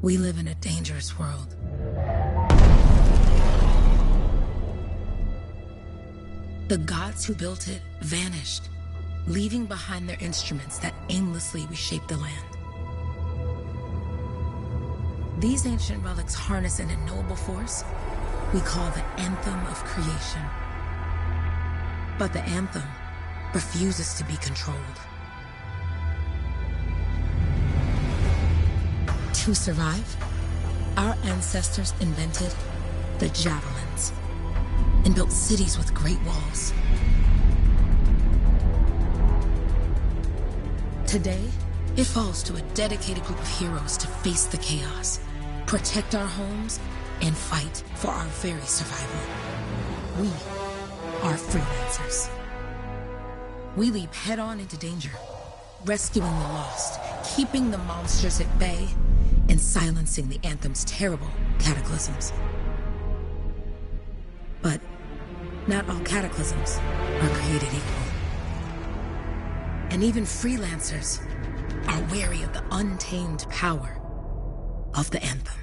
We live in a dangerous world. The gods who built it vanished, leaving behind their instruments that aimlessly reshaped the land. These ancient relics harness an unknowable force we call the Anthem of creation. But the Anthem refuses to be controlled. To survive, our ancestors invented the javelins and built cities with great walls. Today, it falls to a dedicated group of heroes to face the chaos, protect our homes, and fight for our very survival. We are freelancers. We leap head-on into danger, rescuing the lost, keeping the monsters at bay, and silencing the Anthem's terrible cataclysms. But not all cataclysms are created equal. And even freelancers are wary of the untamed power of the Anthem.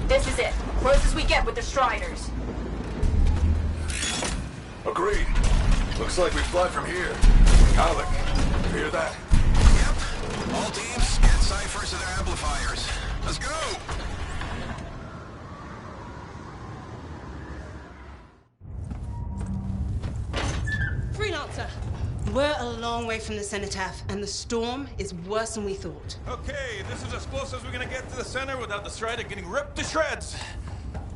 This is it. Close as we get with the Striders. Agreed. Looks like we fly from here. Alec, you hear that? Yep. All teams, get ciphers to their amplifiers. Let's go! Freelancer, we're a long way from the cenotaph, and the storm is worse than we thought. Okay, this is as close as we're gonna get to the center without the Strider getting ripped to shreds.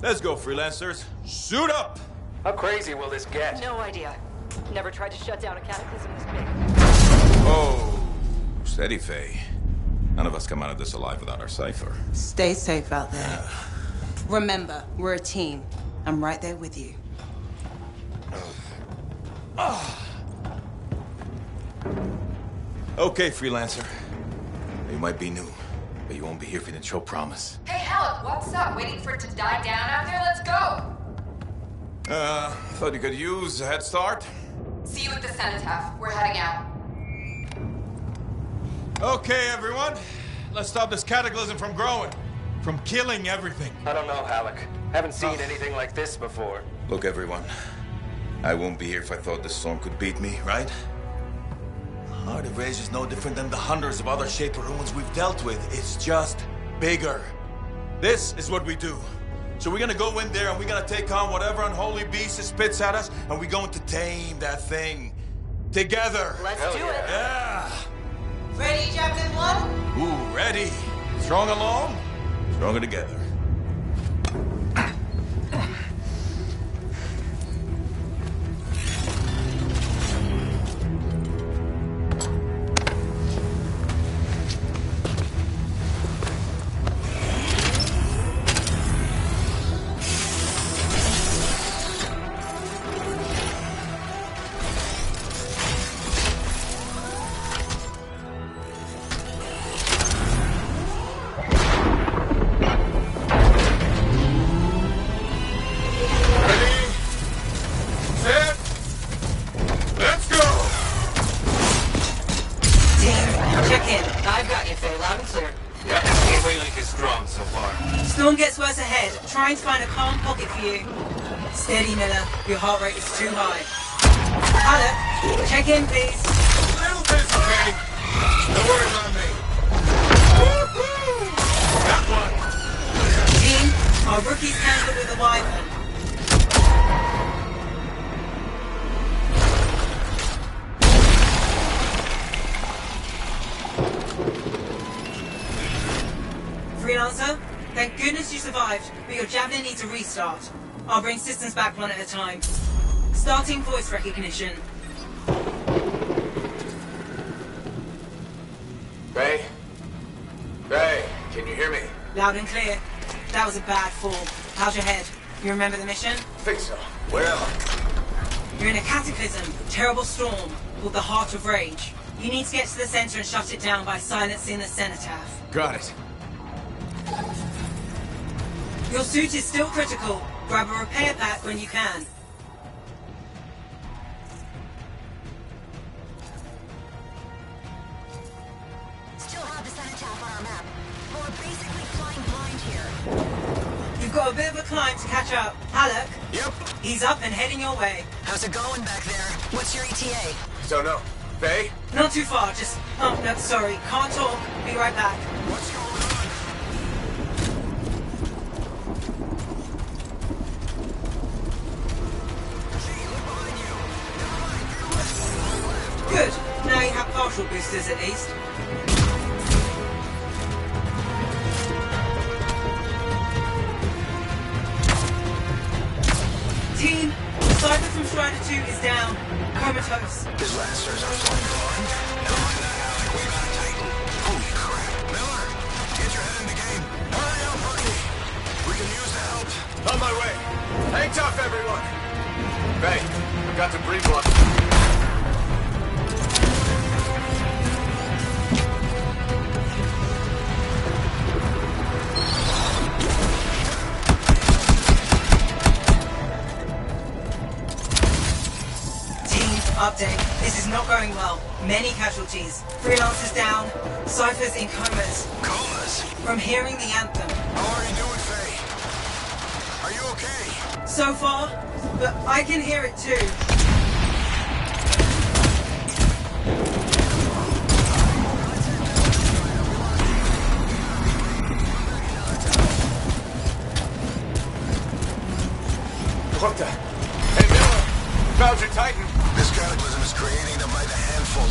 Let's go, freelancers. Suit up! How crazy will this get? No idea. Never tried to shut down a cataclysm this big. Oh, steady, Faye. None of us come out of this alive without our cipher. Stay safe out there. Remember, we're a team. I'm right there with you. Okay, freelancer. You might be new, but you won't be here if you didn't show promise. Hey, Alec, what's up? Waiting for it to die down out there? Let's go! Thought you could use a head start. See you at the cenotaph. We're heading out. Okay, everyone. Let's stop this cataclysm from growing. From killing everything. I don't know, Alec. Haven't seen anything like this before. Look, everyone. I won't be here if I thought this storm could beat me, right? Heart of Rage is no different than the hundreds of other Shaper ruins we've dealt with. It's just bigger. This is what we do. So we're gonna go in there and we're gonna take on whatever unholy beast it spits at us, and we're going to tame that thing. Together. Let's do it. Yeah. Ready, Javelin 1? Ooh, ready. Strong alone, stronger together. Trying to find a calm pocket for you. Steady, Miller. Your heart rate is too high. Alec, check in, please. Little bit, okay? Don't worry about me. That one. Team, our rookies cancelled with a wyvern. Freelancer? Thank goodness you survived, but your Javelin needs a restart. I'll bring systems back one at a time. Starting voice recognition. Ray? Ray, can you hear me? Loud and clear. That was a bad fall. How's your head? You remember the mission? Think so. Where am I? You're in a cataclysm, terrible storm, called the Heart of Rage. You need to get to the center and shut it down by silencing the cenotaph. Got it. Your suit is still critical. Grab a repair pack when you can. our map. But we're basically flying blind here. You've got a bit of a climb to catch up. Halleck? Yep. He's up and heading your way. How's it going back there? What's your ETA? Don't know. Faye? Not too far, just... Oh, no, sorry. Can't talk. Be right back. What's going on? Gee, look behind you. Never mind, you're left. Good. Now you have partial boosters at least. Team, Cypher from Strider 2 is down. Comatose. His lancers are flying blind. Never mind that, Alec. We got a Titan. Holy crap. Miller, get your head in the game. Hurry up, rookie. We can use the help. On my way. Hang tough, everyone. Faye, I've got to breathe one. Update. This is not going well. Many casualties. Freelancers down. Cypher's in comas. Comas? From hearing the anthem. How are you doing, Faye? Are you okay? So far, but I can hear it too. What the? Hey, Miller! Found your Titan! This cataclysm is creating them by the handful.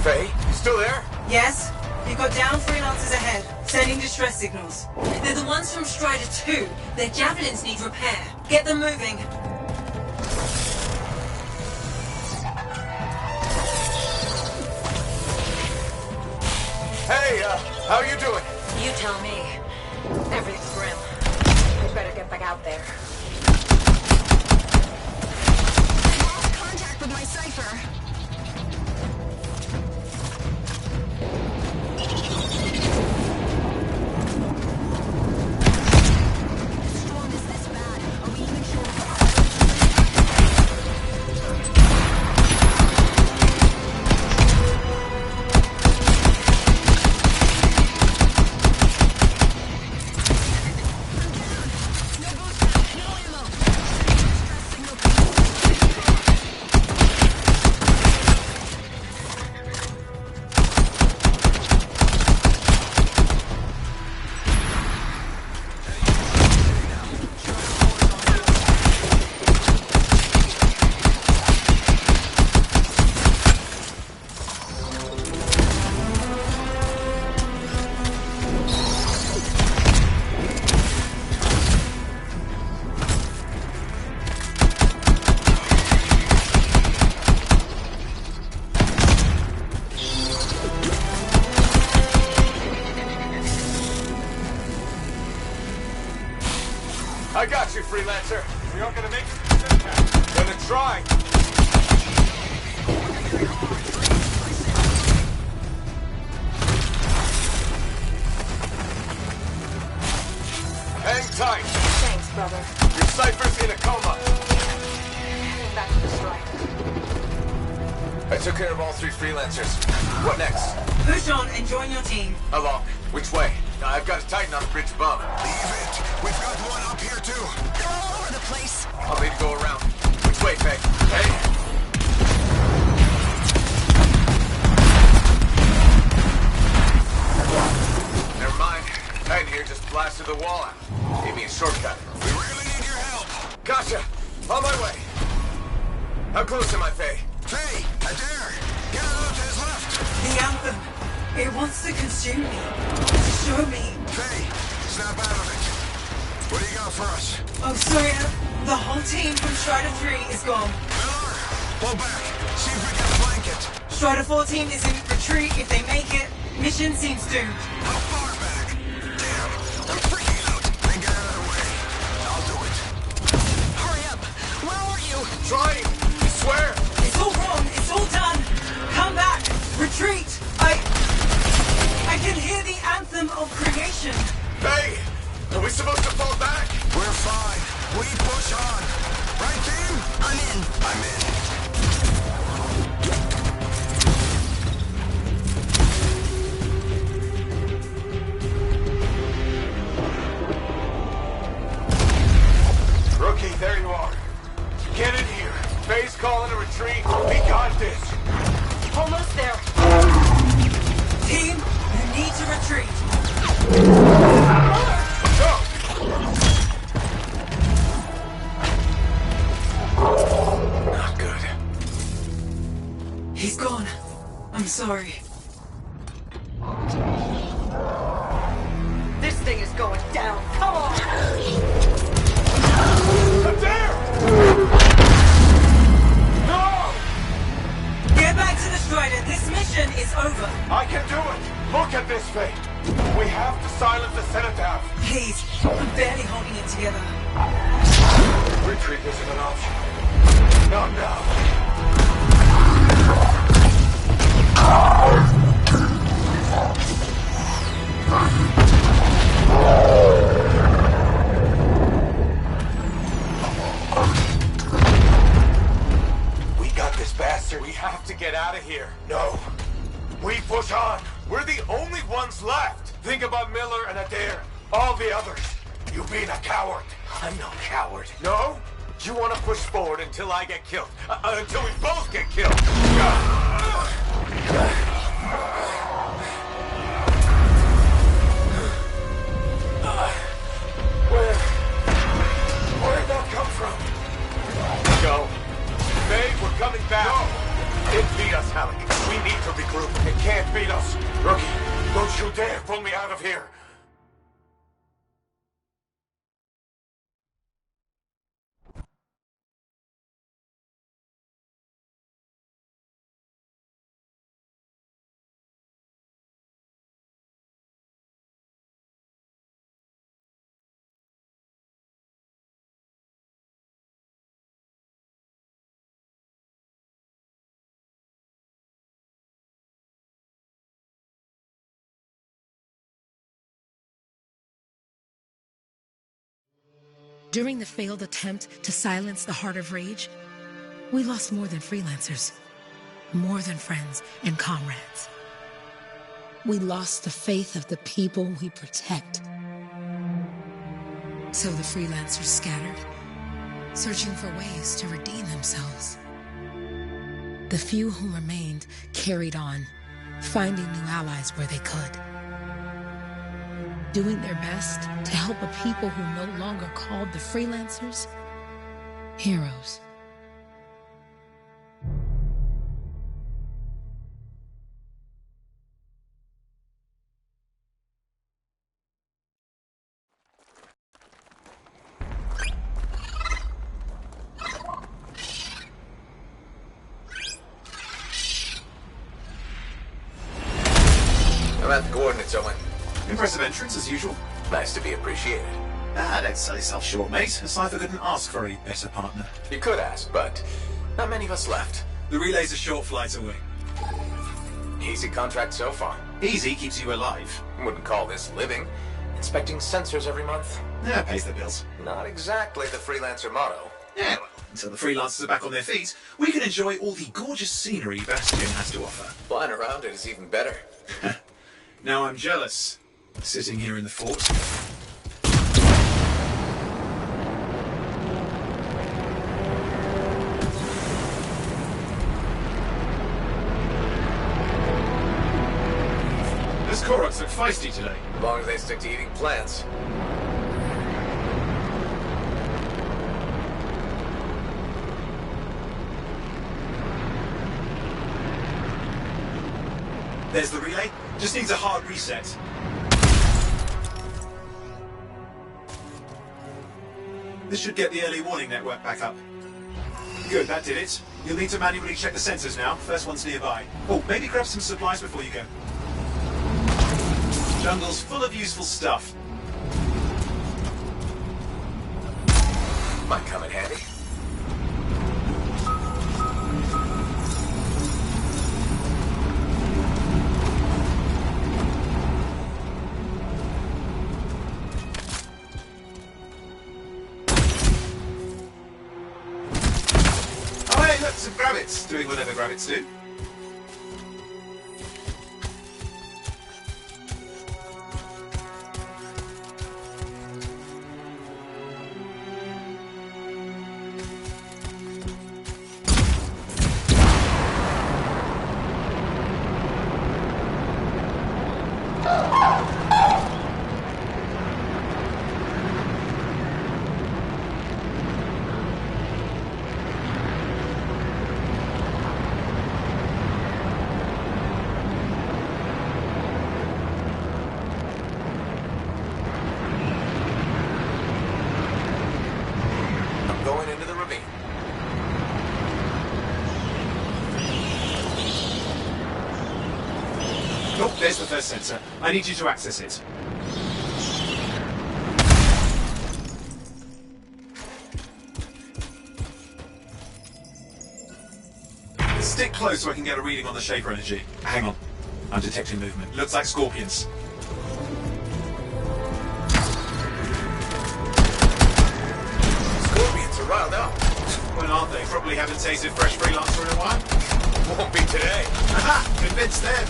Faye, you still there? Yes? You've got down freelancers ahead, sending distress signals. They're the ones from Strider 2. Their javelins need repair. Get them moving. Hey, how you doing? You tell me. Everything's grim. I'd better get back out there. I lost contact with my Cypher. Storm is this bad. Are we even sure? I got you, freelancer. We aren't gonna make it. Gonna try. Hang tight. Thanks, brother. Your Cypher's in a coma. Heading back to the strike. I took care of all 3 freelancers. What next? Push on and join your team. How long? Which way? I've got a Titan on the bridge above. Leave it. We've got one up here, too. They're all over the place. I'll need to go around. Which way, Faye? Hey? Never mind. Titan here just blasted the wall out. Gave me a shortcut. We really need your help. Gotcha! On my way! How close am I, Faye? Faye, Adair, get out to his left. The anthem. It wants to consume me. To show me. Faye, snap out of it. What do you got for us? Oh, sorry. The whole team from Strider 3 is gone. Miller, pull back. See if we can flank it. Strider 4 team is in retreat. If they make it, mission seems doomed. How far back? Damn, I'm freaking out. Then get out of the way. I'll do it. Hurry up. Where are you? Trying! I swear! It's all wrong. It's all done. Come back. Retreat. I can hear the anthem of creation. Faye! Are we supposed to fall back? We're fine. We push on. Right, team? I'm in. I'm in. He's gone. I'm sorry. This thing is going down. Come on! There! No! Get back to the Strider. This mission is over. I can do it! Look at this thing! We have to silence the Cenotaph! Please. I'm barely holding it together. Retreat isn't an option. Not now. We got this bastard. We have to get out of here. No. We push on. We're the only ones left. Think about Miller and Adair. All the others. You being a coward. I'm no coward. No? You want to push forward until I get killed. Until we both get killed. Where'd that come from? Go. Babe, we're coming back. No. It beat us, Halleck. We need to regroup. It can't beat us. Rookie, don't you dare pull me out of here. During the failed attempt to silence the Heart of Rage, we lost more than freelancers, more than friends and comrades. We lost the faith of the people we protect. So the freelancers scattered, searching for ways to redeem themselves. The few who remained carried on, finding new allies where they could. Doing their best to help a people who no longer called the freelancers heroes. I'm at the coordinates, Owen. Impressive entrance, as usual. Nice to be appreciated. Don't sell yourself short, mate. A cipher couldn't ask for a better partner. You could ask, but not many of us left. The relay's a short flight away. Easy contract so far. Easy keeps you alive. Wouldn't call this living. Inspecting sensors every month? Yeah, pays the bills. Not exactly the freelancer motto. Yeah, well, until the freelancers are back on their feet, we can enjoy all the gorgeous scenery Bastion has to offer. Flying around it is even better. Now I'm jealous, sitting here in the fort. Those Koroks look feisty today. As long as they stick to eating plants. There's the relay. Just needs a hard reset. This should get the early warning network back up. Good, that did it. You'll need to manually check the sensors now. First one's nearby. Oh, maybe grab some supplies before you go. Jungle's full of useful stuff. Might come in handy. Some grabbits doing whatever grabbits do. There's the first sensor. I need you to access it. Stick close so I can get a reading on the shaper energy. Hang on. I'm detecting movement. Looks like scorpions. Scorpions are riled up. Well, aren't they? Probably haven't tasted fresh freelancer in a while. Won't be today. Aha! Convinced them.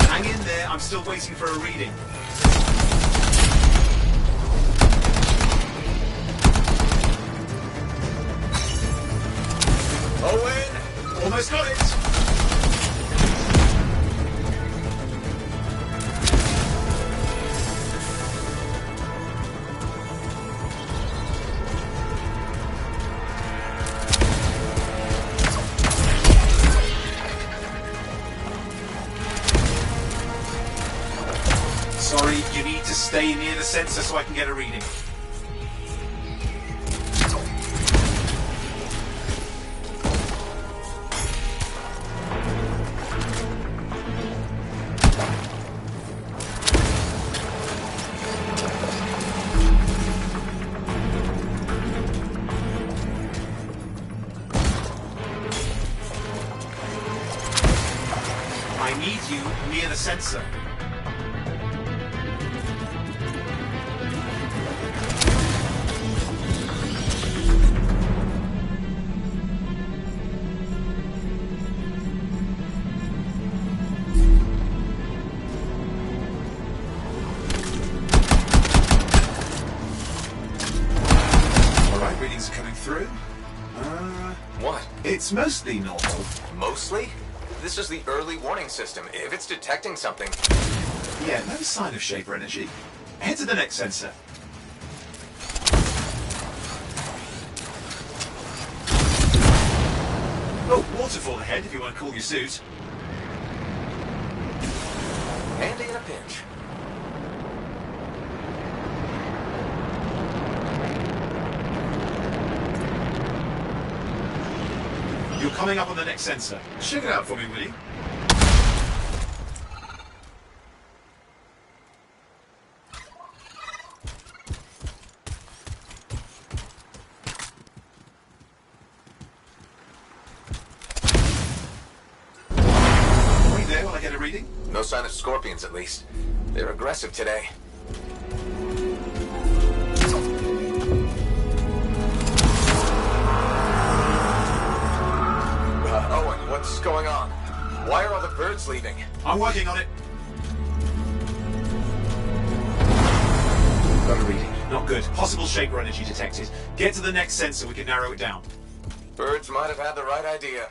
Hang in there. I'm still waiting for a reading. Owen! Almost got it. Sorry, you need to stay near the sensor so I can get a reading. I need you near the sensor. Alright, readings are coming through. What? It's mostly normal. Mostly? This is the early warning system. If it's detecting something... Yeah, no sign of shaper energy. Head to the next sensor. Oh, waterfall ahead if you want to cool your suit. Handy in a pinch. You're coming up on the next sensor. Check it out for me, will you? Wait there while I get a reading. No sign of scorpions, at least. They're aggressive today. Owen, what's going on? Why are all the birds leaving? I'm working on it. Got a reading. Not good. Possible shaper energy detected. Get to the next sensor, we can narrow it down. Birds might have had the right idea.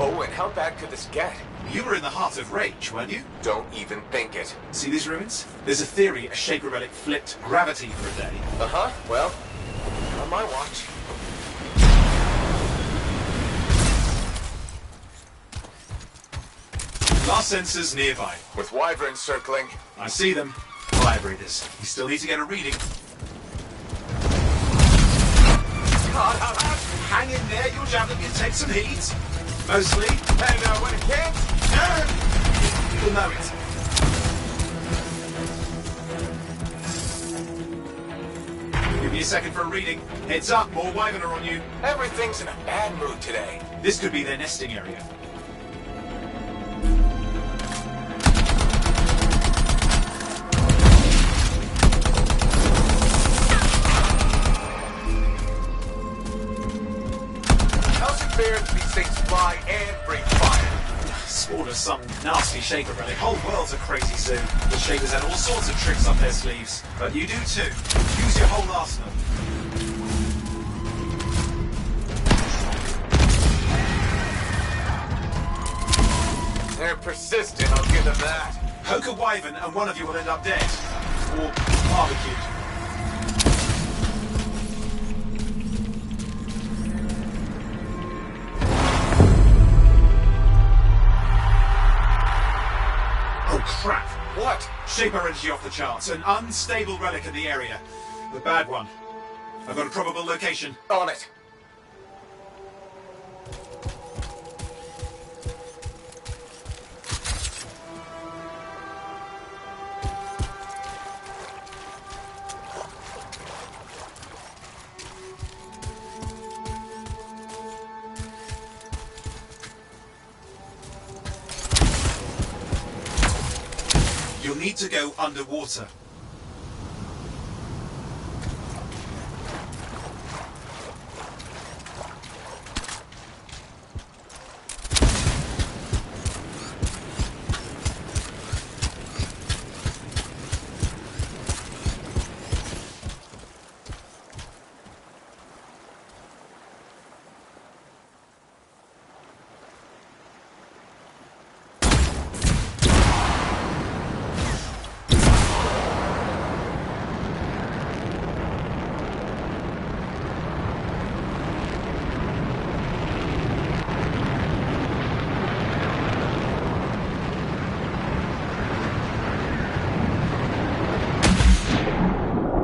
Owen, how bad could this get? You were in the heart of rage, weren't you? Don't even think it. See these ruins? There's a theory a shaper relic flipped gravity for a day. Uh-huh, well, on my watch. Last sensors nearby. With wyverns circling. I see them. Vibrators. You still need to get a reading. Hang in there, your javelin can take some heat. Mostly. And when it can't, You'll know it. Give me me a second for a reading. Heads up, more Wyvern are on you. Everything's in a bad mood today. This could be their nesting area. How's it fair that these things fly and breathe fire? Spawn of some nasty Shaper relic. Whole world's a crazy zoo. The Shapers had all sorts of tricks up their sleeves. But you do too. Use your whole arsenal. They're persistent, I'll give them that. Poke a Wyvern and one of you will end up dead. Or barbecued. Oh crap! What? Shaper energy off the charts. An unstable relic in the area. The bad one. I've got a probable location. On it. You'll need to go underwater.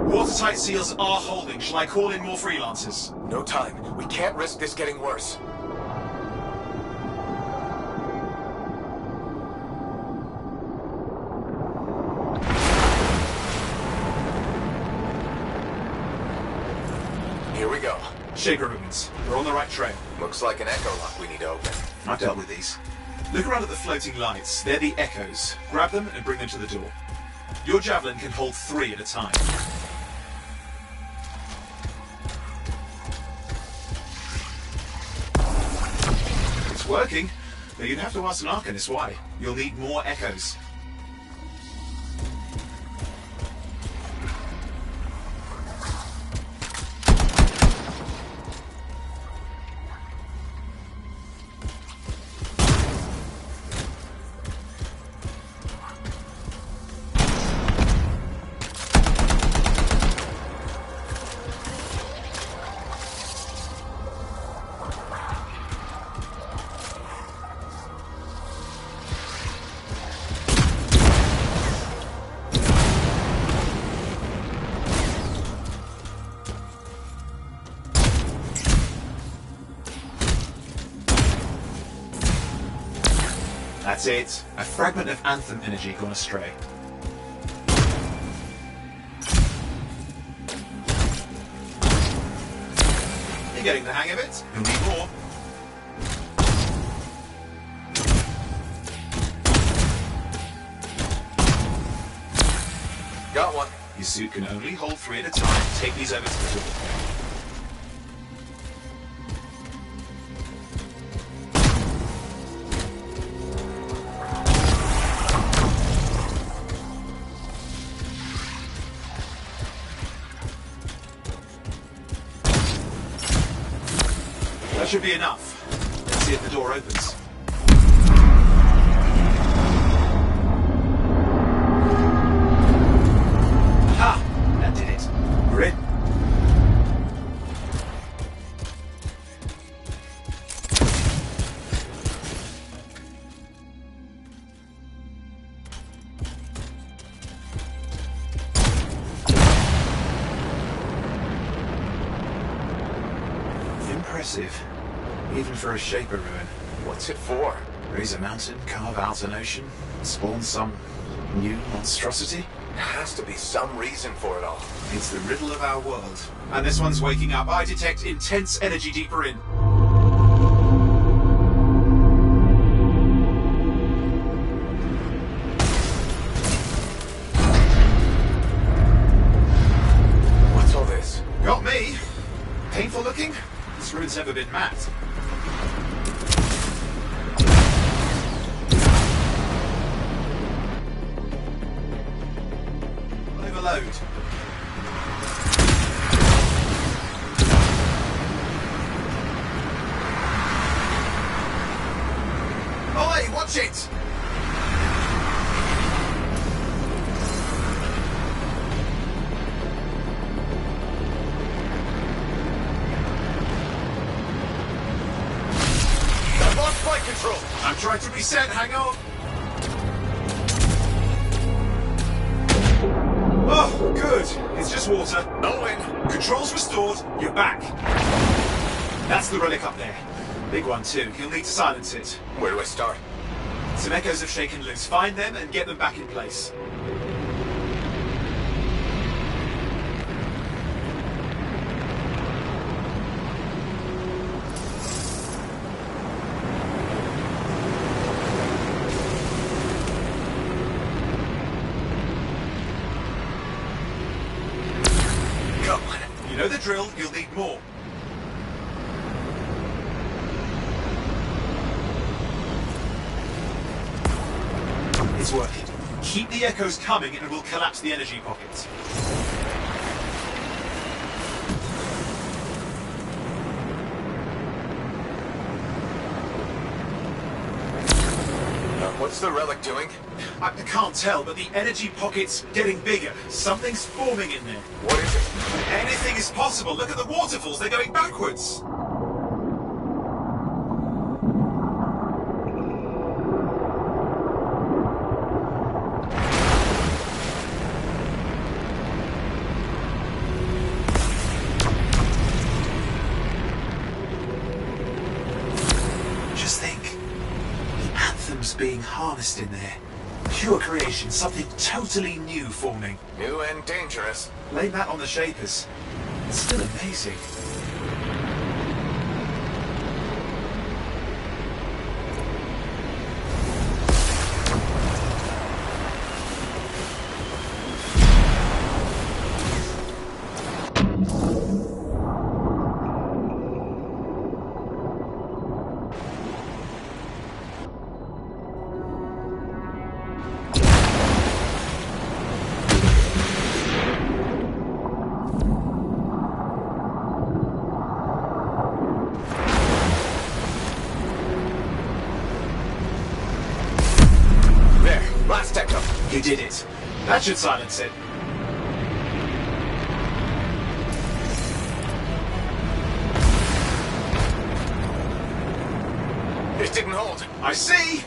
Watertight seals are holding. Shall I call in more freelancers? No time. We can't risk this getting worse. Here we go. Shaper ruins. We're on the right trail. Looks like an echo lock we need to open. I've dealt with these. Look around at the floating lights. They're the echoes. Grab them and bring them to the door. Your javelin can hold 3 at a time. It's working, but you'd have to ask an Arcanist why. You'll need more echoes. That's it. A fragment of Anthem energy gone astray. You're getting the hang of it. You'll need more. Got one. Your suit can only hold 3 at a time. Take these over to the door. That should be enough. Let's see if the door opens. Ha! That did it. We're in. Impressive. Even for a Shaper ruin. What's it for? Raise a mountain, carve out an ocean, spawn some new monstrosity? has to be some reason for it all. It's the riddle of our world. And this one's waking up. I detect intense energy deeper in. What's all this? Got me. Painful looking? This room's never been mapped. Overload. Oi, watch it! I've lost flight control! I'm trying to reset, hang on! Oh, good. It's just water. Owen! Controls restored, you're back. That's the relic up there. Big one too. You'll need to silence it. Where do I start? Some echoes have shaken loose. Find them and get them back in place. Come on. You know the drill, you'll need more. It's working. Keep the echoes coming and we'll collapse the energy pockets. What's the relic doing? I can't tell, but the energy pocket's getting bigger. Something's forming in there. What is it? Anything is possible. Look at the waterfalls. They're going backwards. Just think. The Anthem's being harnessed in there. Pure creation. Something totally new forming. New and dangerous. Blame that on the Shapers. It's still amazing. Last echo. You did it. That should silence it. It didn't hold. I see.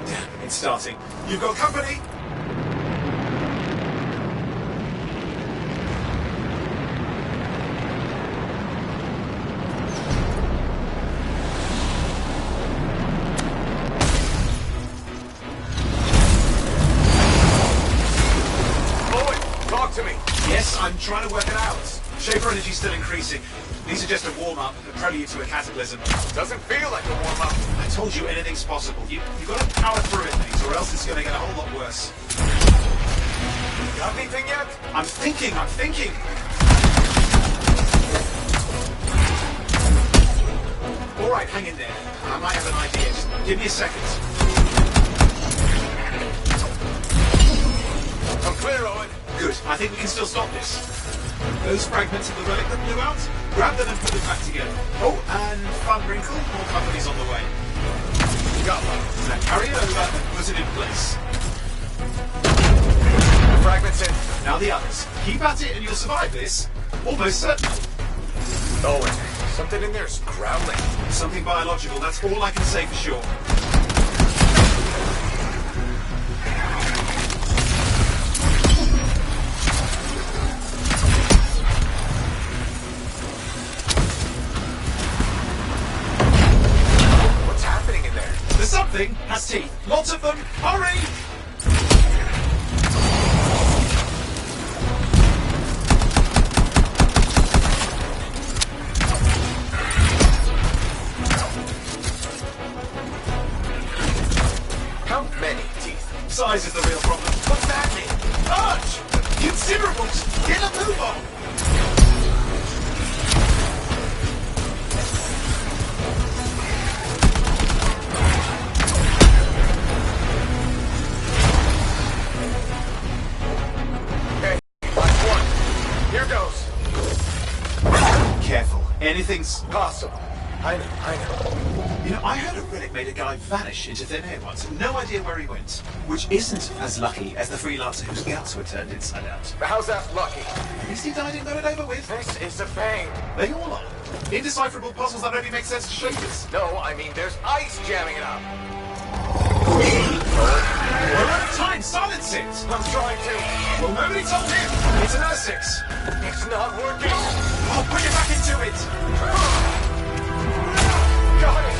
Damn, it's starting. You've got company. Yes, I'm trying to work it out. Shaper energy's still increasing. These are just a warm-up, a prelude to a cataclysm. Doesn't feel like a warm-up. I told you anything's possible. You've got to power through it, mate, or else it's going to get a whole lot worse. Got anything yet? I'm thinking. All right, hang in there. I might have an idea. Just give me a second. I'm clear, Owen. Good. I think we can still stop this. Those fragments of the relic that blew out, grab them and put them back together. Oh, and fun wrinkle, more companies on the way. Got one. Now carry it over and put it in place. Fragments in. Now the others. Keep at it and you'll survive this. Almost certainly. Owen, something in there's growling. Something biological, that's all I can say for sure. Something has teeth. Lots of them. Hurry! Get a move on! Okay, last one. Here goes. Careful. Anything's Possible. I know. You know, I heard a relic made a guy vanish into thin air once. No idea where he went. Which isn't as lucky as the freelancer whose guts were turned inside out. But how's that lucky? At least he died and got it over with. This is a pain. They all are. Indecipherable puzzles that only make sense to shapers. No, I mean there's ice jamming it up. We're out of time. Silence it. I'm trying to. Well, nobody told him. It's an R6. It's not working. Oh, put it back into it. Got it.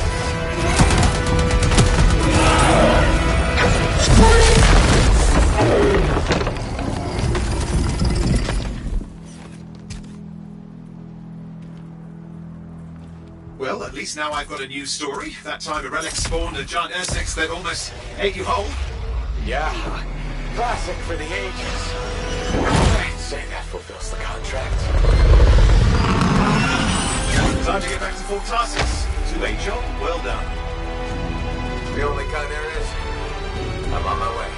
Well, at least now I've got a new story. That time a relic spawned a giant R6 that almost ate you whole. Yeah. Classic for the ages. I'd say that fulfills the contract. Time to get back to Fort Tarsus. To a job well done. The only kind there is. I'm on my way.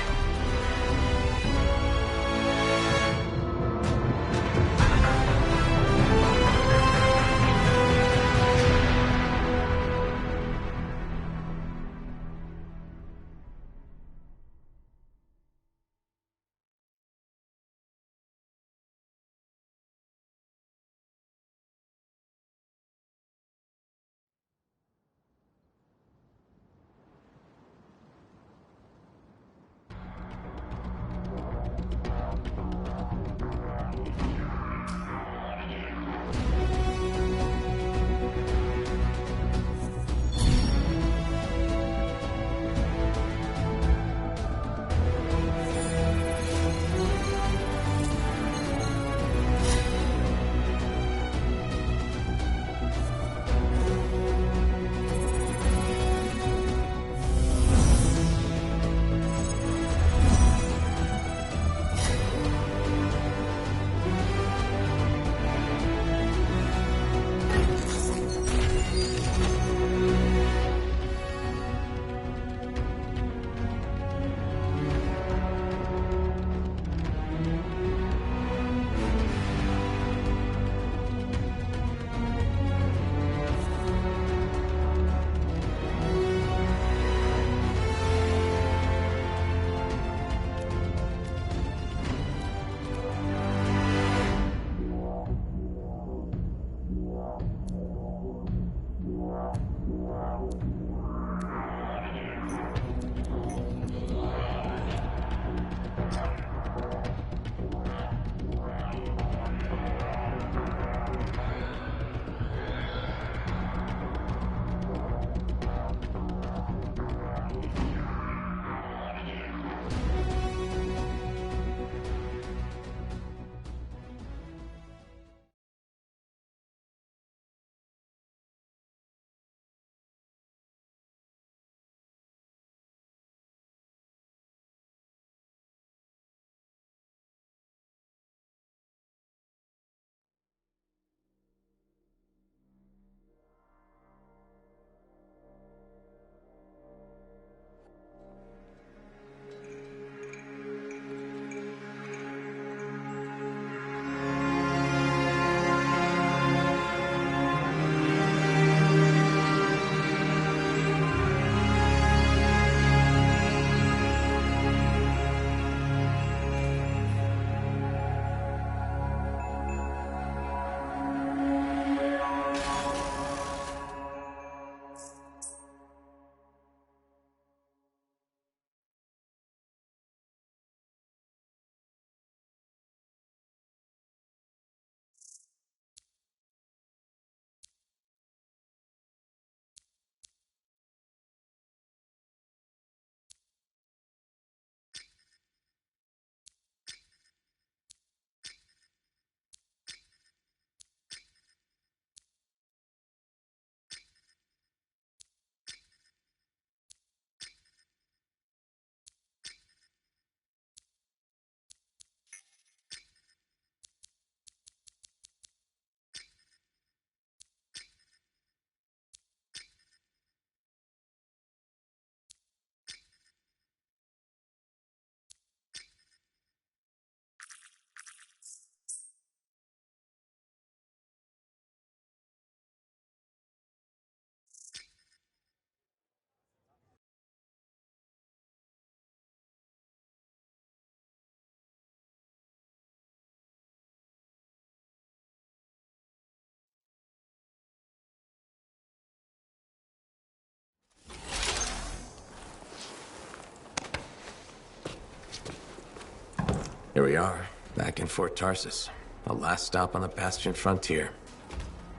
are, back in Fort Tarsus. The last stop on the Bastion frontier.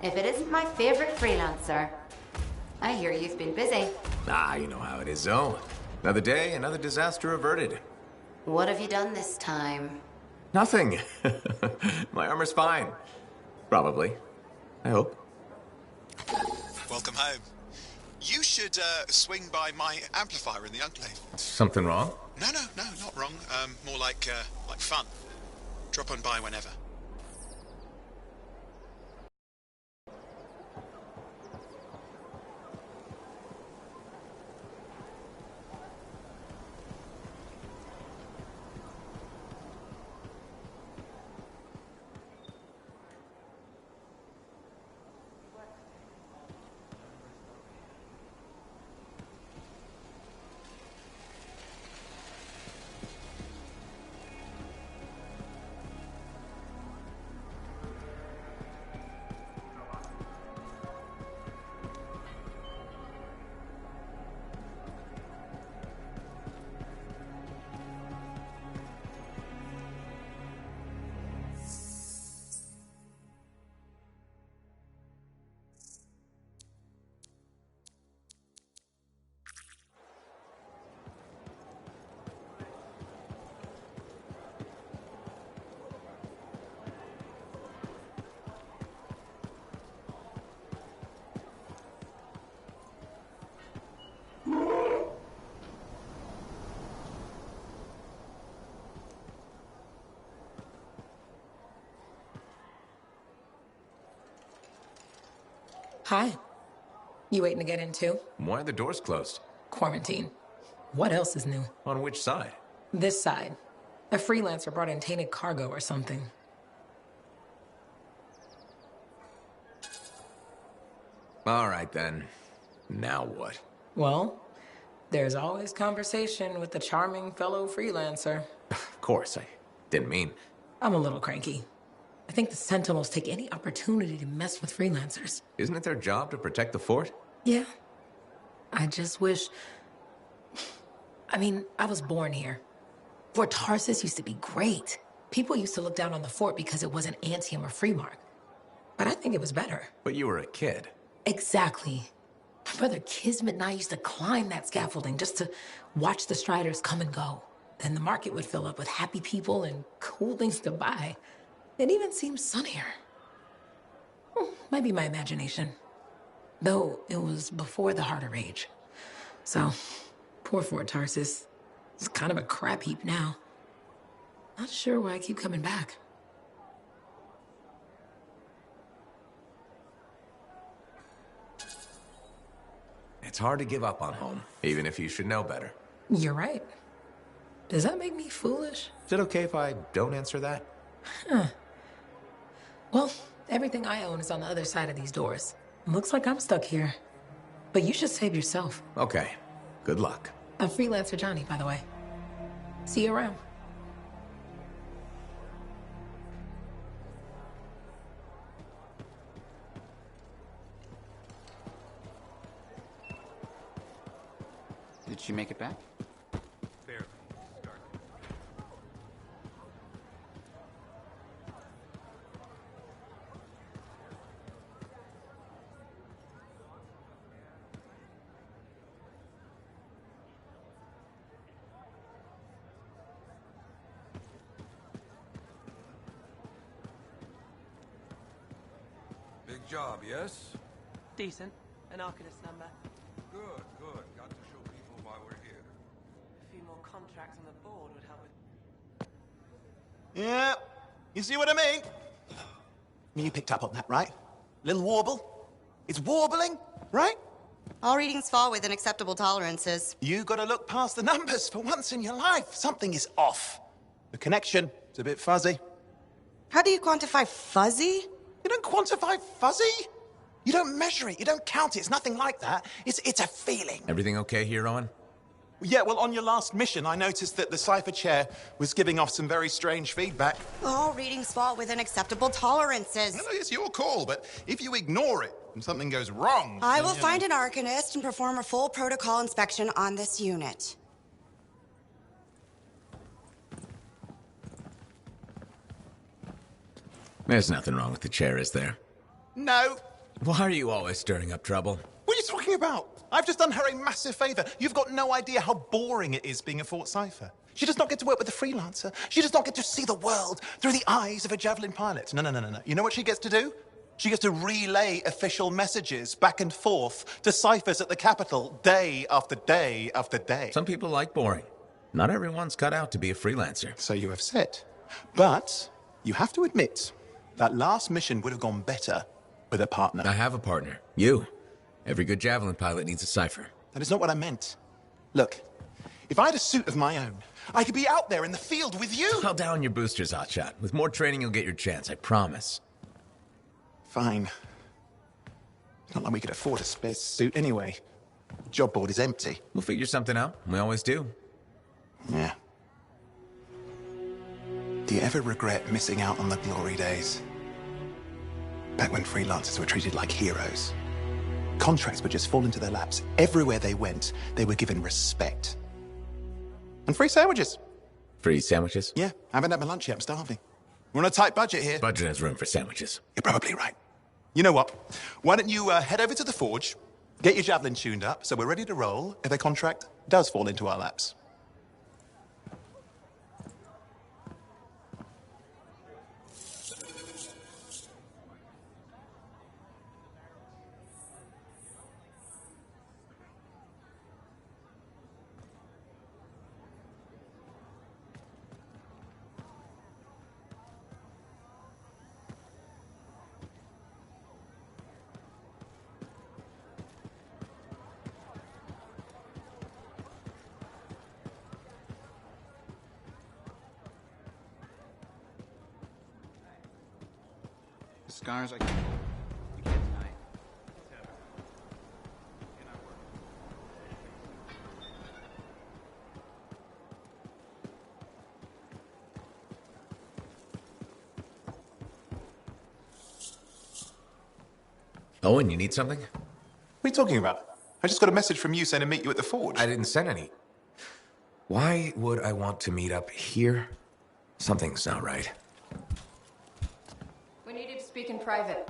If it isn't my favorite freelancer. I hear you've been busy. Ah, you know how it is, Zoe. Another day, another disaster averted. What have you done this time? Nothing. My armor's fine. Probably. I hope. Welcome home. You should swing by my amplifier in the Enclave. Something wrong? No, not wrong. More like fun. Drop on by whenever. Hi. You waiting to get in too? Why are the doors closed? Quarantine. What else is new? On which side? This side. A freelancer brought in tainted cargo or something. All right, then. Now what? Well, there's always conversation with the charming fellow freelancer. Of course, I didn't mean... I'm a little cranky. I think the Sentinels take any opportunity to mess with freelancers. Isn't it their job to protect the fort? Yeah. I just wish... I mean, I was born here. Fort Tarsus used to be great. People used to look down on the fort because it wasn't Anthem or Freemark. But I think it was better. But you were a kid. Exactly. My brother Kismet and I used to climb that scaffolding just to watch the Striders come and go. Then the market would fill up with happy people and cool things to buy. It even seems sunnier. Might be my imagination. Though it was before the Harder Age. So, poor Fort Tarsus. It's kind of a crap heap now. Not sure why I keep coming back. It's hard to give up on home, even if you should know better. You're right. Does that make me foolish? Is it okay if I don't answer that? Huh. Well, everything I own is on the other side of these doors. Looks like I'm stuck here. But you should save yourself. Okay. Good luck. I'm Freelancer Johnny, by the way. See you around. Did she make it back? Barely. Big job, yes? Decent. An Arcanist number. Good, good. Got to show people why we're here. A few more contracts on the board would help with... Yeah, you see what I mean? You picked up on that, right? Little warble? It's warbling, right? All readings fall within acceptable tolerances. You gotta look past the numbers for once in your life. Something is off. The connection is a bit fuzzy. How do you quantify fuzzy? You don't quantify fuzzy. You don't measure it. You don't count it. It's nothing like that. It's a feeling. Everything okay here, Owen? Yeah, well, on your last mission, I noticed that the cipher chair was giving off some very strange feedback. All readings fall within acceptable tolerances. No, it's your call, but if you ignore it and something goes wrong... I will find an Arcanist and perform a full protocol inspection on this unit. There's nothing wrong with the chair, is there? No. Why are you always stirring up trouble? What are you talking about? I've just done her a massive favor. You've got no idea how boring it is being a Fort Cypher. She does not get to work with a freelancer. She does not get to see the world through the eyes of a Javelin pilot. No. You know what she gets to do? She gets to relay official messages back and forth to ciphers at the Capitol day after day after day. Some people like boring. Not everyone's cut out to be a freelancer. So you have said. But you have to admit, that last mission would have gone better with a partner. I have a partner. You. Every good Javelin pilot needs a cipher. That is not what I meant. Look, if I had a suit of my own, I could be out there in the field with you. Call down your boosters, Hotshot. With more training, you'll get your chance, I promise. Fine. It's not like we could afford a spare suit anyway. Job board is empty. We'll figure something out. We always do. Yeah. Do you ever regret missing out on the glory days? Back when freelancers were treated like heroes. Contracts would just fall into their laps. Everywhere they went, they were given respect. And free sandwiches. Free sandwiches? Yeah, I haven't had my lunch yet. I'm starving. We're on a tight budget here. Budget has room for sandwiches. You're probably right. You know what? Why don't you head over to the forge, get your Javelin tuned up, so we're ready to roll if a contract does fall into our laps. Scars, I can't deny. Owen, you need something? What are you talking about? I just got a message from you saying to meet you at the forge. I didn't send any. Why would I want to meet up here? Something's not right. We needed to speak in private.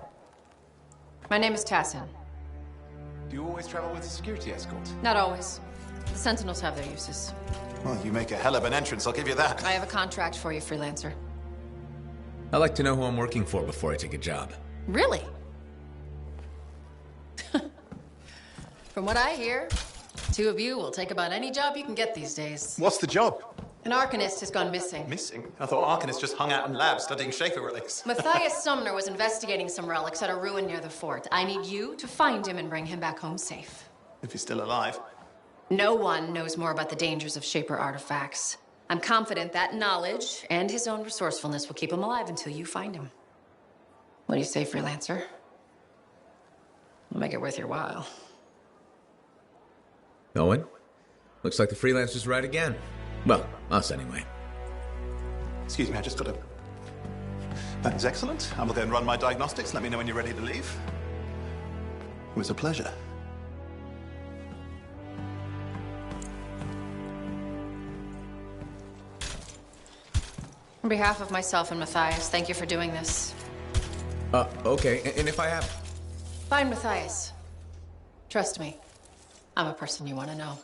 My name is Tassin. Do you always travel with a security escort? Not always. The Sentinels have their uses. Well, you make a hell of an entrance, I'll give you that. I have a contract for you, freelancer. I like to know who I'm working for before I take a job. Really? From what I hear, two of you will take about any job you can get these days. What's the job? An Arcanist has gone missing. Missing? I thought Arcanist just hung out in labs studying Shaper relics. Matthias Sumner was investigating some relics at a ruin near the fort. I need you to find him and bring him back home safe. If he's still alive. No one knows more about the dangers of Shaper artifacts. I'm confident that knowledge and his own resourcefulness will keep him alive until you find him. What do you say, freelancer? We'll make it worth your while. Owen? Looks like the freelancer's right again. Well, us anyway. Excuse me, I just got a... That is excellent. I will go and run my diagnostics. Let me know when you're ready to leave. It was a pleasure. On behalf of myself and Matthias, thank you for doing this. Okay. And if I have... Find Matthias. Trust me. I'm a person you want to know.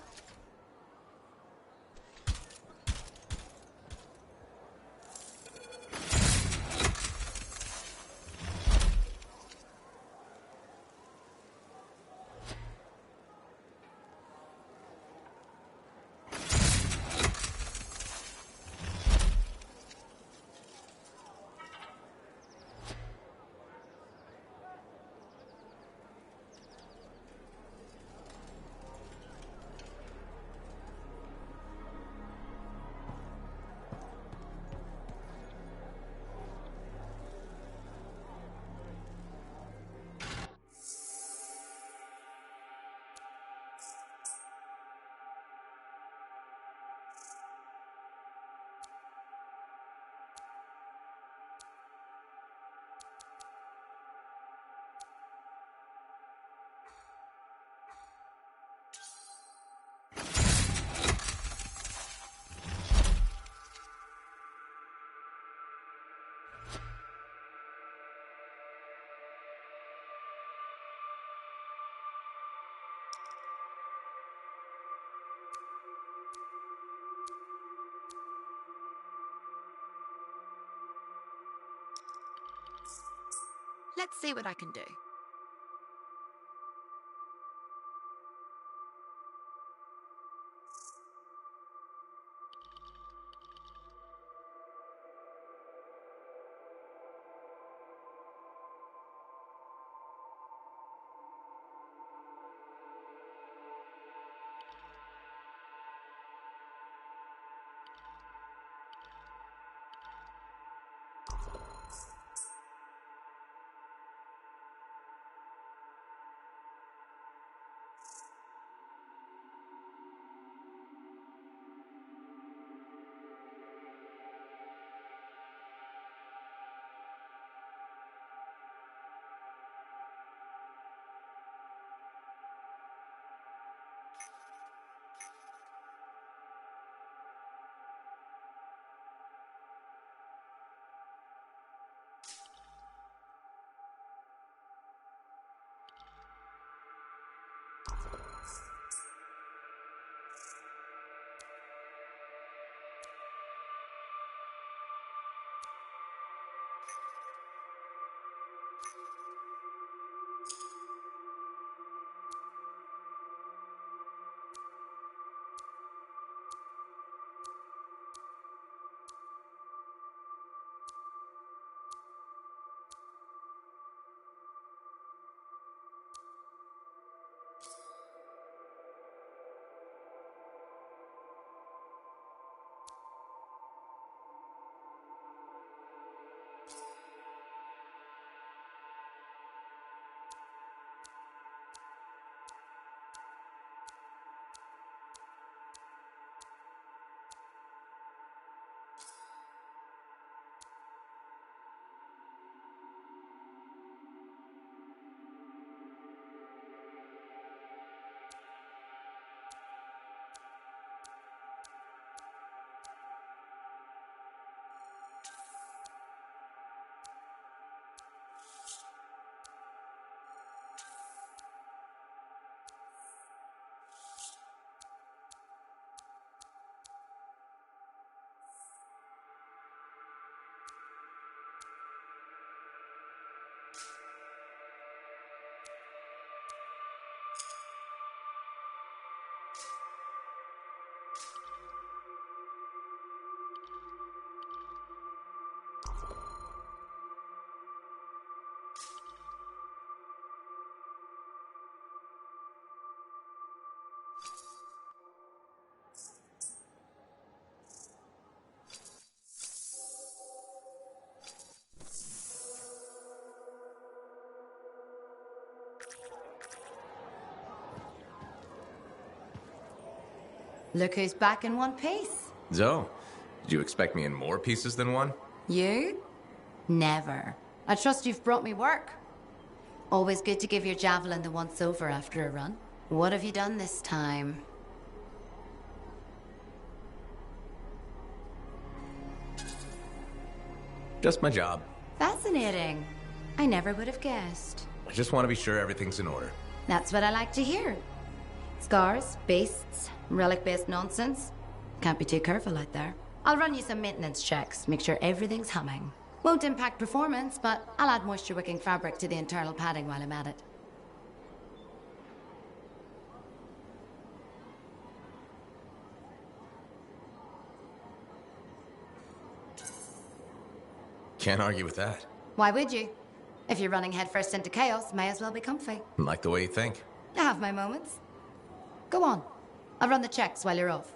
Let's see what I can do. Look who's back in one piece. Zoe, did you expect me in more pieces than one? You? Never. I trust you've brought me work. Always good to give your javelin the once-over after a run. What have you done this time? Just my job. Fascinating. I never would have guessed. I just want to be sure everything's in order. That's what I like to hear. Scars, beasts, relic-based nonsense. Can't be too careful out there. I'll run you some maintenance checks, make sure everything's humming. Won't impact performance, but I'll add moisture-wicking fabric to the internal padding while I'm at it. Can't argue with that. Why would you? If you're running headfirst into chaos, may as well be comfy. Like the way you think. I have my moments. Go on. I'll run the checks while you're off.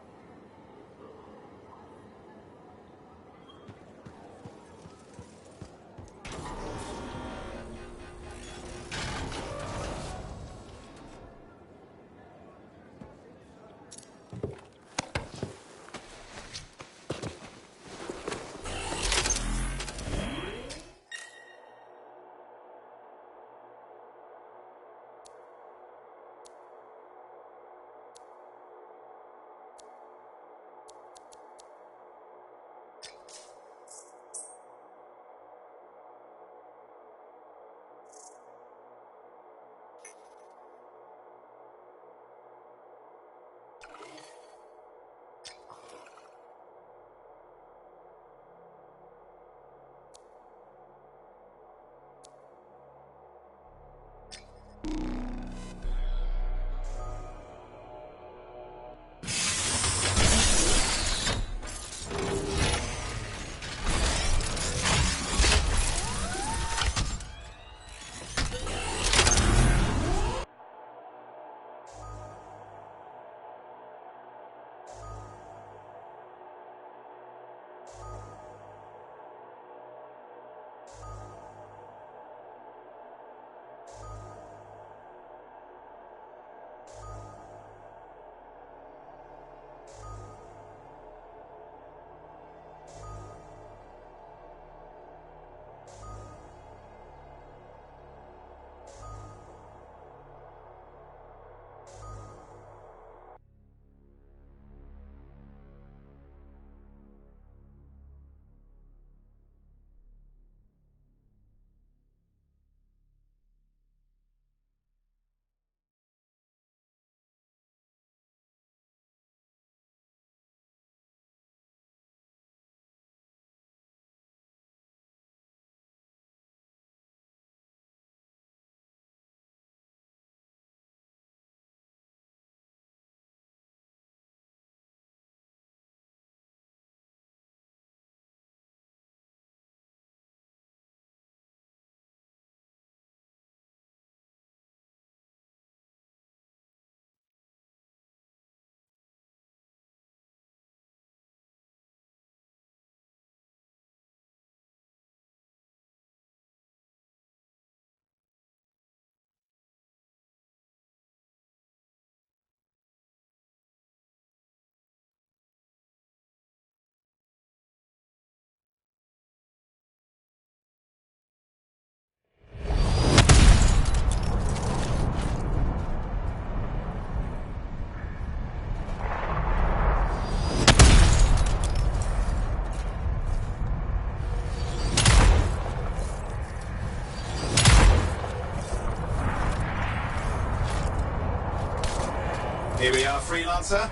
Here we are, Freelancer.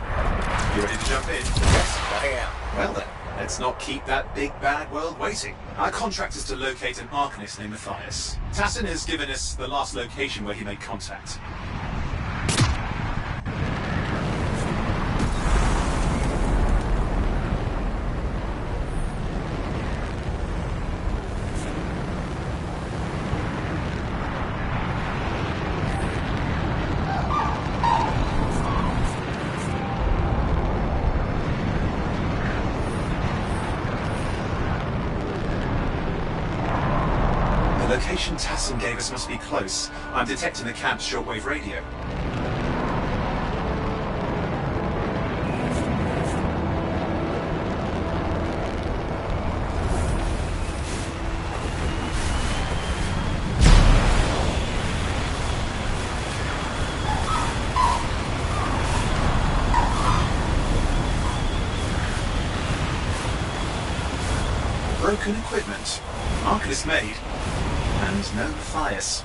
You ready to jump in? Yes, I am. Well then, let's not keep that big bad world waiting. Our contract is to locate an Arcanist named Matthias. Tassin has given us the last location where he made contact. The location Tassin gave us must be close. I'm detecting the camp's shortwave radio. Broken equipment. Arcanist made. And no Matthias.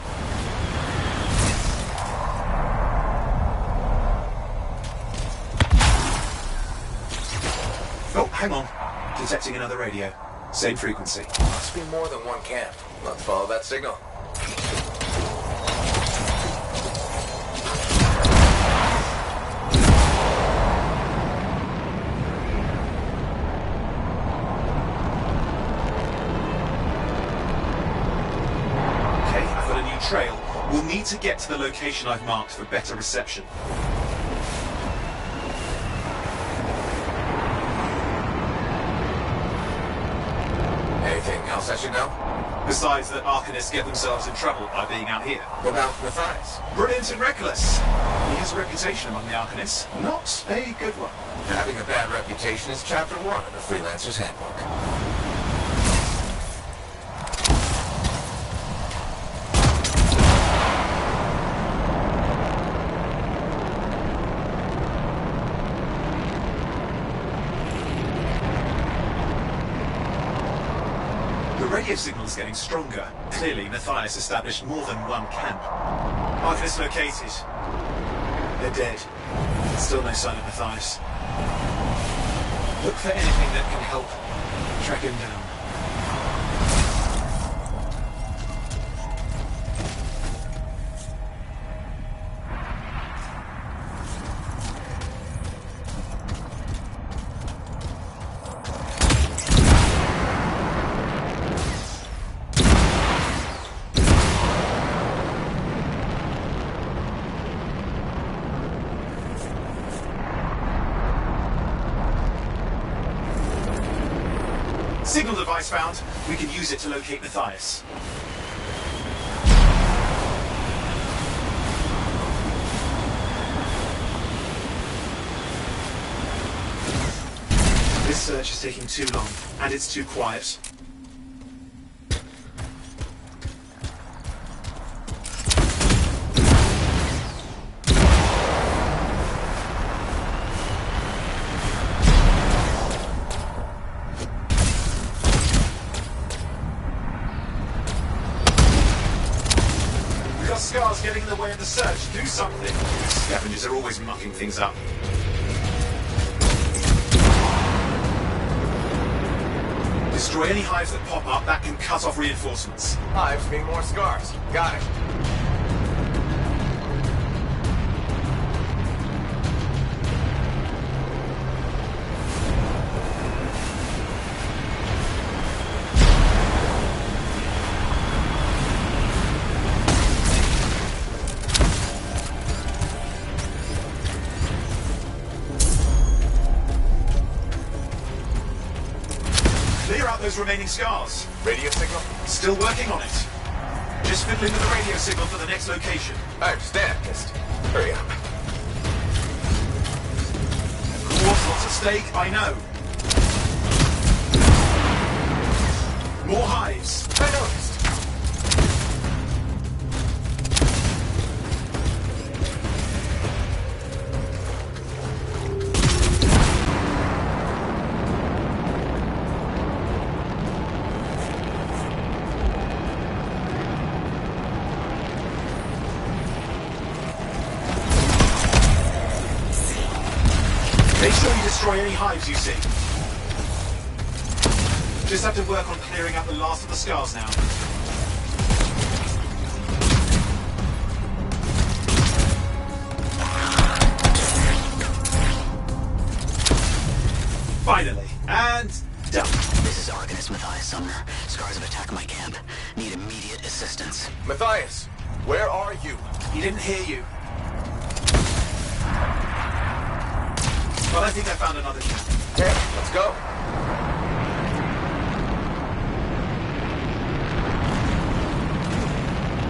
Oh, hang on. Detecting another radio. Same frequency. Must be more than one camp. Let's follow that signal. Trail, we'll need to get to the location I've marked for better reception. Anything else I should know? Besides that Arcanists get themselves in trouble by being out here. What about Matthias? Brilliant and reckless. He has a reputation among the Arcanists. Not a good one. Having a bad reputation is chapter 1 of the Freelancer's Handbook. The radio signal is getting stronger. Clearly, Matthias established more than one camp. Arcanists located. They're dead. Still no sign of Matthias. Look for anything that can help track him down. Signal device found. We can use it to locate Matthias. This search is taking too long, and it's too quiet. Scars getting in the way of the search. Do something. Scavengers are always mucking things up. Destroy any hives that pop up. That can cut off reinforcements. Hives mean more scars. Got it. Clear out those remaining scars. Radio signal? Still working on it. Just fiddling with the radio signal for the next location. I understand. Just hurry up. What's lots at stake? I know. More hives. I noticed. Destroy any hives you see. Just have to work on clearing out the last of the scars now. Finally, and done. This is Arcanist Matthias Sumner. Scars have attacked my camp. Need immediate assistance. Matthias, where are you? He didn't hear you. But I think I found another camp. Okay, let's go.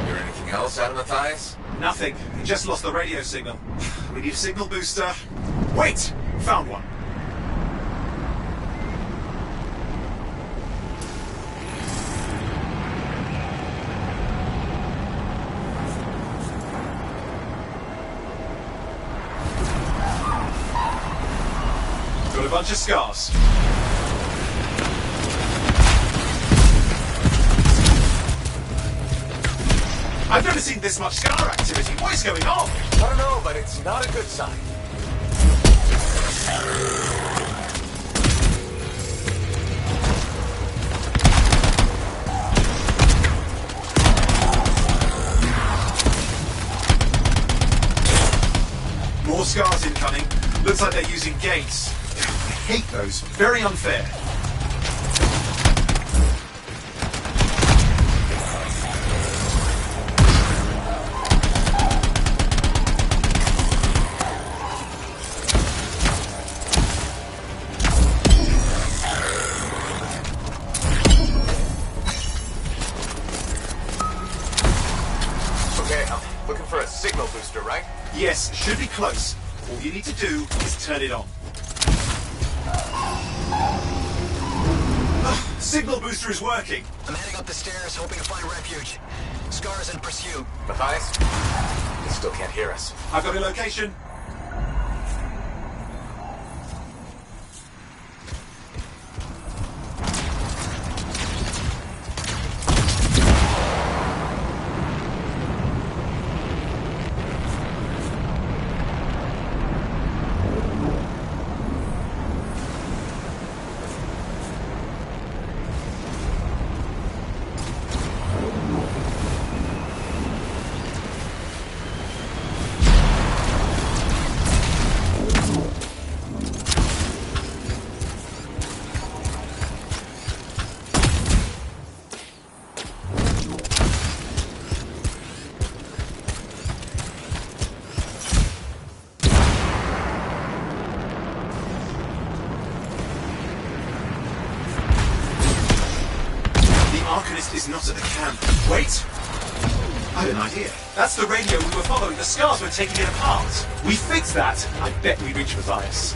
Hear anything else out of Matthias? Nothing. He just lost the radio signal. We need a signal booster. Wait! Found one. Got a bunch of scars. I've never seen this much scar activity. What is going on? I don't know, but it's not a good sign. More scars incoming. Looks like they're using gates. I hate those. Very unfair. Okay, I'm looking for a signal booster, right? Yes, should be close. All you need to do is turn it on. Signal booster is working. I'm heading up the stairs, hoping to find refuge. Scars in pursuit. Matthias? He still can't hear us. I've got a location. Arcanist is not at the camp. Wait! I have an idea. That's the radio we were following. The scars were taking it apart. We fixed that. I bet we reach Matthias.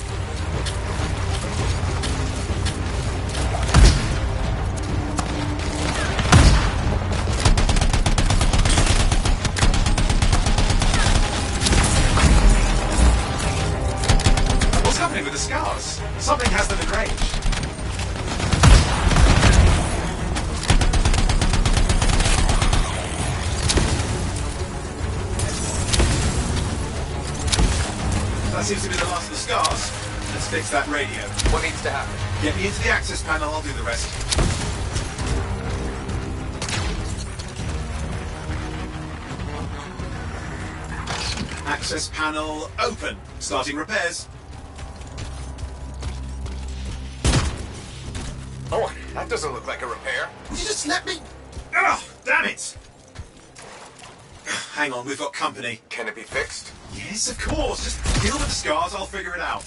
What's happening with the scars? Something has them enraged. That seems to be the last of the scars. Let's fix that radio. What needs to happen? Get me into the access panel, I'll do the rest. Access panel open. Starting repairs. Oh, that doesn't look like a repair. Would you just let me... Ugh, damn it! Hang on, we've got company. Can it be fixed? Yes, of course. Just deal with the scars, I'll figure it out.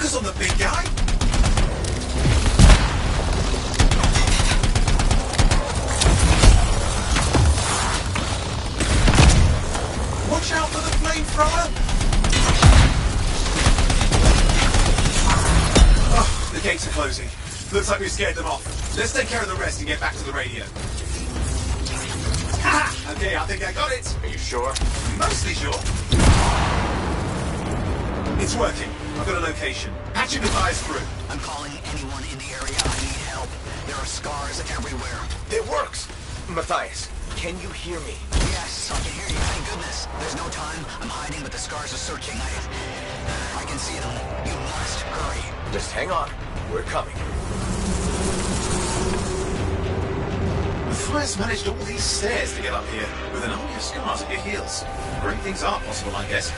Focus on the big guy. Watch out for the flamethrower. Oh, the gates are closing. Looks like we've scared them off. Let's take care of the rest and get back to the radio. Okay, I think I got it. Are you sure? Mostly sure. It's working. I've got a location. Patching the fires through. I'm calling anyone in the area. I need help. There are scars everywhere. It works. Matthias, can you hear me? Yes, I can hear you. Thank goodness. There's no time. I'm hiding, but the scars are searching. I can see them. You must hurry. Just hang on. We're coming. Matthias managed all these stairs to get up here with an army of scars at your heels. Great things are possible, I guess.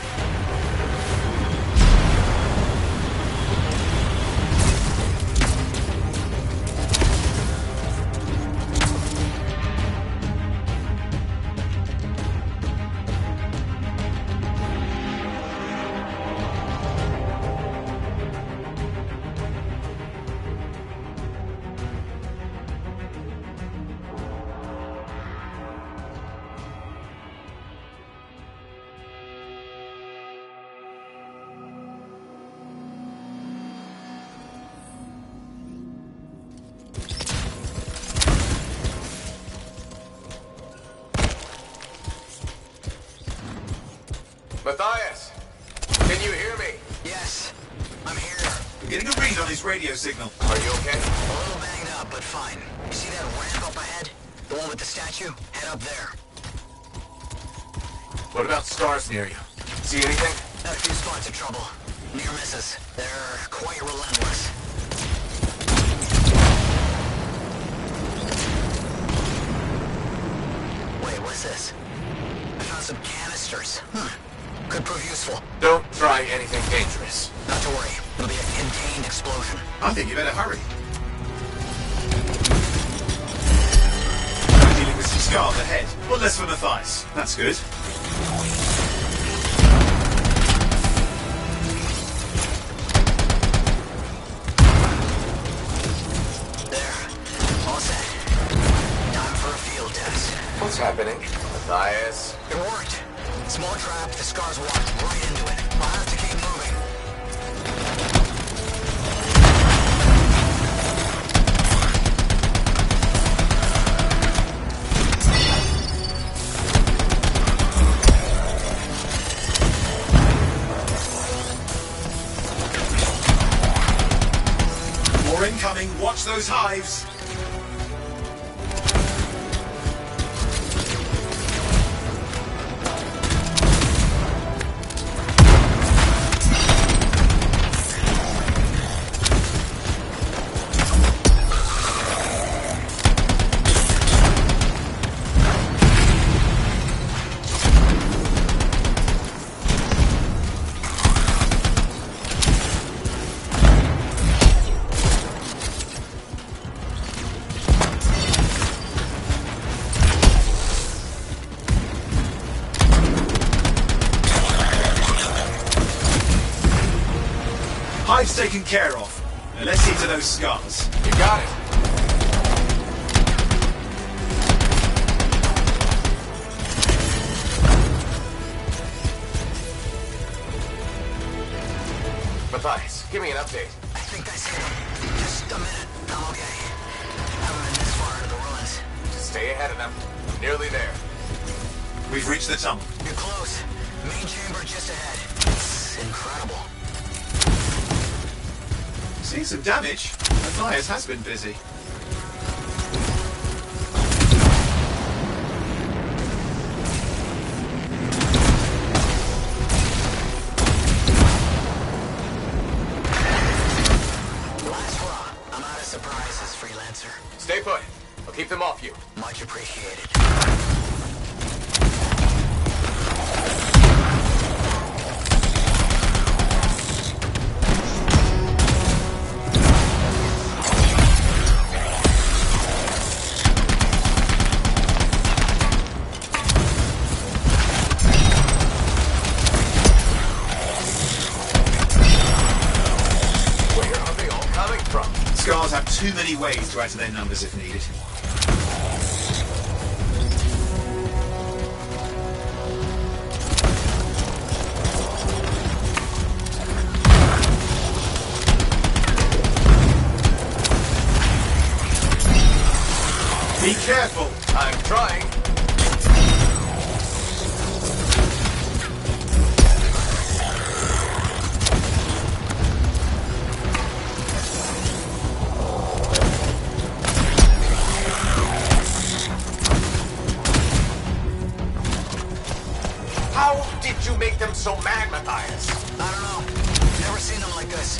Matthias, can you hear me? Yes, I'm here. We're getting a read on his radio signal. Are you okay? A little banged up, but fine. You see that ramp up ahead? The one with the statue? Head up there. What about scars near you? See anything? A few spots of trouble. Near misses. They're quite relentless. Wait, what's this? I found some canisters. Could prove useful. Don't try anything dangerous. Not to worry. It'll be a contained explosion. I think you better hurry. Dealing with some scars ahead. Well, less for Matthias. That's good. There. All set. Time for a field test. What's happening? Matthias? It worked. Small trap, the scars walked right into it. I'll have to keep moving. More incoming. Watch those hives. Hive's taken care of. Now let's see to those scars. You got it. Matthias, give me an update. I think I see them. Just a minute. I'm okay. Haven't been this far into the ruins. Just stay ahead of them. I'm nearly there. We've reached the tunnel. You're close. Main chamber just ahead. It's incredible. Seeing some damage. Matthias has been busy. Last hurrah. I'm out of surprises, freelancer. Stay put. I'll keep them off you. Much appreciated. too many ways to add to their numbers if needed. Be careful. I'm trying. How did you make them so mad, Matthias? I don't know. Never seen them like this.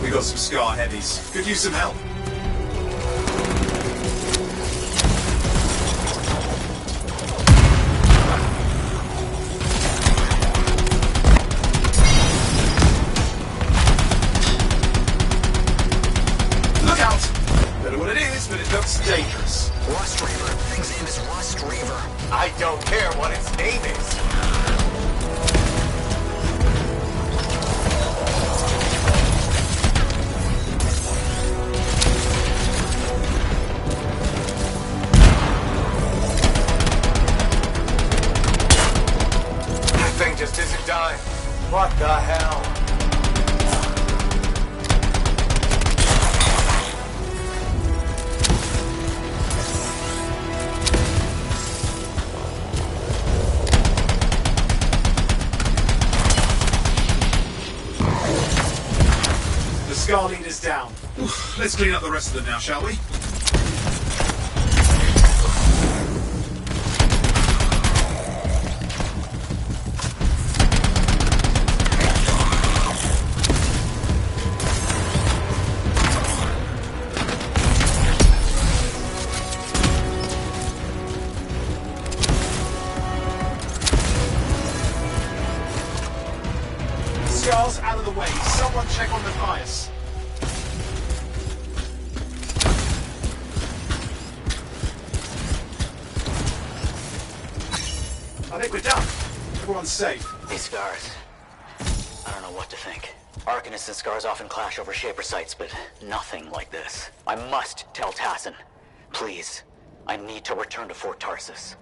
We got some Scar heavies. Could use some help. Look out! Don't know what it is, but it looks dangerous. Rust Reaver. Thing's name is Rust Reaver. I don't care what its name is. That thing just isn't dying. What the hell? The Scar leader's down. Oof, let's clean up the rest of them now, shall we? Scar's out of the way. Someone check on Matthias. I think we're done. Everyone's safe. These Scars. I don't know what to think. Arcanists and Scars often clash over Shaper sites, but nothing like this. I must tell Tassin. Please. I need to return to Fort Tarsus.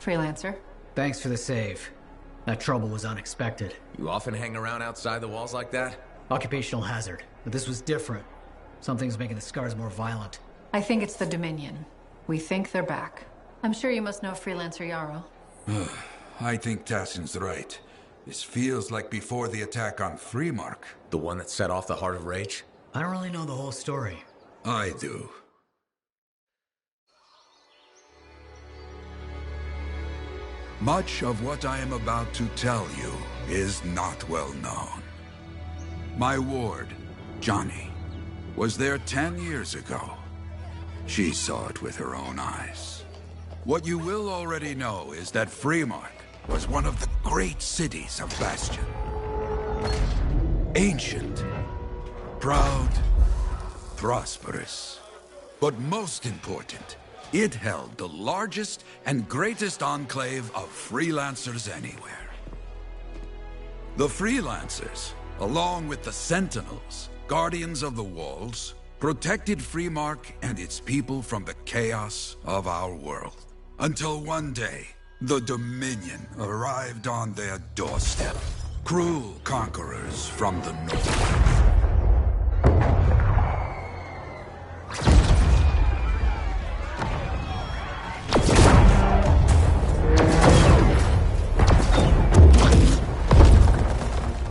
Freelancer. Thanks for the save. That trouble was unexpected. You often hang around outside the walls like that? Occupational hazard. But this was different. Something's making the scars more violent. I think it's the Dominion. We think they're back. I'm sure you must know Freelancer Yarrow. I think Tassin's right. This feels like before the attack on Freemark. The one that set off the Heart of Rage? I don't really know the whole story. I do. Much of what I am about to tell you is not well known. My ward, Johnny, was there 10 years ago. She saw it with her own eyes. What you will already know is that Freemark was one of the great cities of Bastion. Ancient, proud, prosperous. But most important, it held the largest and greatest enclave of freelancers anywhere. The freelancers, along with the Sentinels, guardians of the walls, protected Freemark and its people from the chaos of our world. Until one day, the Dominion arrived on their doorstep. Cruel conquerors from the north.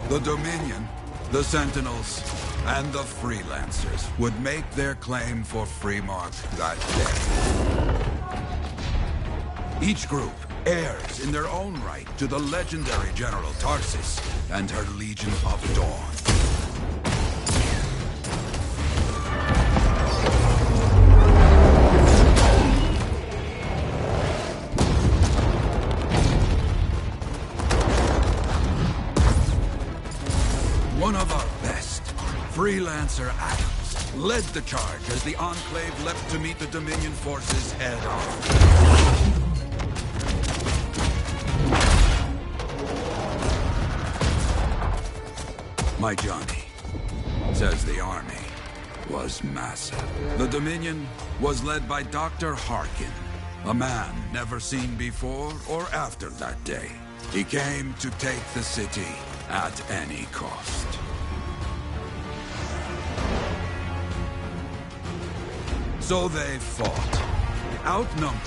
The Dominion, the Sentinels, and the Freelancers would make their claim for Freemark that day. Each group heirs in their own right to the legendary General Tarsis and her Legion of Dawn. One of our best, Freelancer Adams, led the charge as the Enclave leapt to meet the Dominion forces head-on. My Johnny says the army was massive. The Dominion was led by Dr. Harkin, a man never seen before or after that day. He came to take the city at any cost. So they fought. Outnumbered,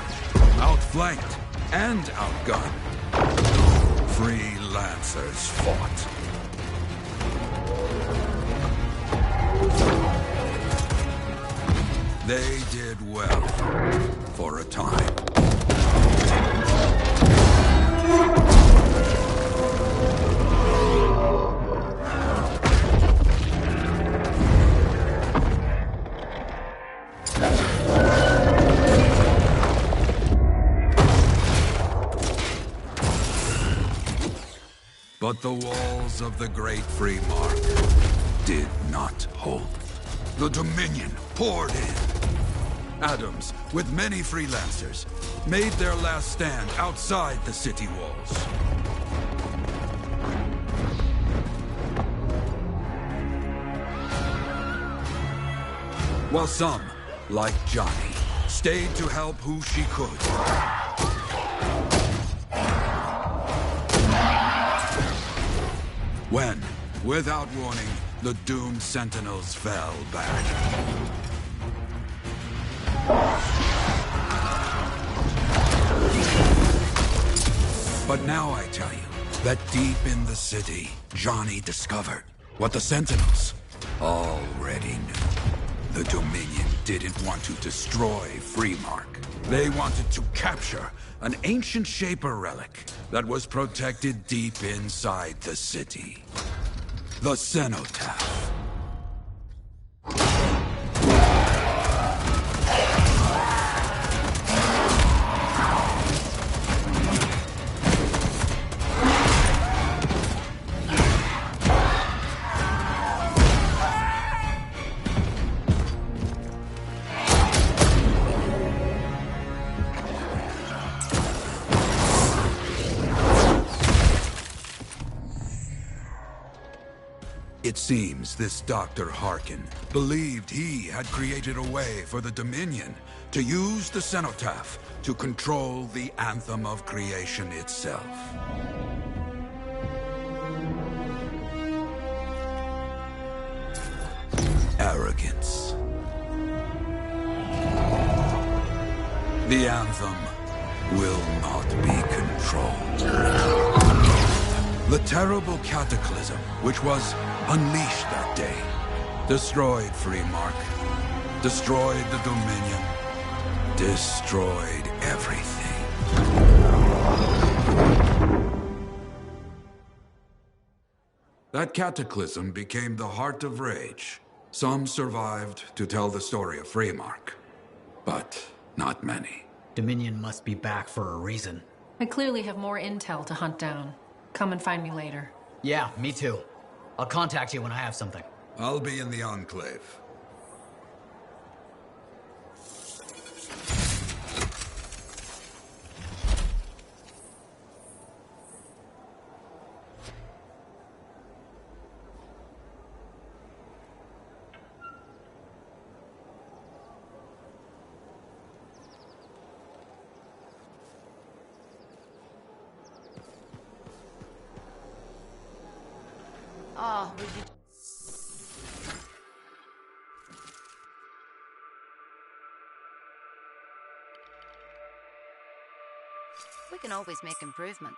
outflanked, and outgunned. Freelancers fought. They did well for a time. But the walls of the Great Freemark did not hold. The Dominion poured in. Adams, with many freelancers, made their last stand outside the city walls. While some, like Johnny, stayed to help who she could. When, without warning, the doomed Sentinels fell back. But now I tell you that deep in the city, Johnny discovered what the Sentinels already knew. The Dominion didn't want to destroy Freemark. They wanted to capture an ancient Shaper relic that was protected deep inside the city. The Cenotaph. It seems this Dr. Harkin believed he had created a way for the Dominion to use the cenotaph to control the Anthem of creation itself. Arrogance. The Anthem will not be controlled. The terrible cataclysm which was unleashed that day destroyed Freemark, destroyed the Dominion, destroyed everything. That cataclysm became the heart of rage. Some survived to tell the story of Freemark, but not many. Dominion must be back for a reason. I clearly have more intel to hunt down. Come and find me later. Yeah, me too. I'll contact you when I have something. I'll be in the Enclave. Oh, would you... We can always make improvements.